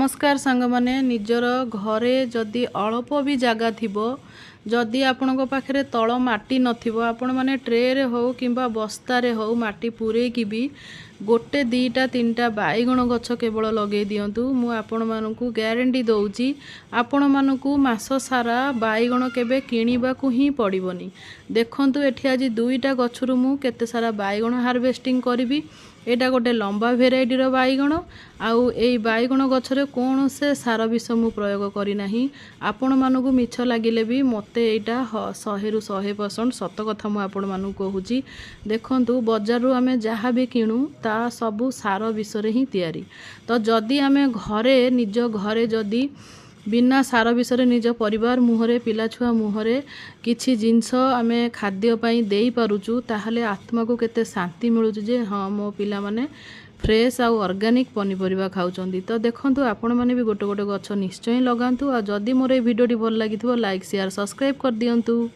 नमस्कार सांग माने निजर घरे जदि अल्प भी जगह थिबो जदि आपणक पाखे तल माटी नथिबो आपण माने ट्रे रे हो किंबा बस्ता रे हो माटी पूरे की भी गोटे दीटा तीनटा बाईगण गछ केवल लगे दिंतु मु आपण मानकु ग्यारंटी दउची आपण मानकु मास सारा बाईगण केबे किणीबाकू ही पड़िबनी। देखंतु एठी आज दुईटा गछरु मु केते सारा बाईगण हार्वेस्टिंग करिवि। एटा गोटे लंबा भेराइटी रो बाईगण आउ एई बाईगण गछरे कौन से सार विष मु प्रयोग करी नाही। आपण मानकु मिछ लागिले भी मते एटा 100 रु 100% सत कथा मु आपण मानकु कहूची। देखंतु बाजार रु आमे जहा भी किणु ता सबु सार विषरे ही तैयारी। तो जदि आमे घरे निज घरे जदि बिना सार विषय निज परिवार मुहरे पिला छुआ मुहरे किछि जिनस आमे खाद्य पई देई पारुचु ताहले आत्मा को केते शांति मिलुचु जे हाँ मो पिला माने फ्रेश आउ ऑर्गेनिक पनीपरिबा खाउचंदी। तो देखंतु आपण माने भी गोटे गोटे गछ निश्चय लगांतु आ जदि मोर ए वीडियोटी भल लागिथिबो लाइक शेयर सब्सक्राइब कर दियंतु।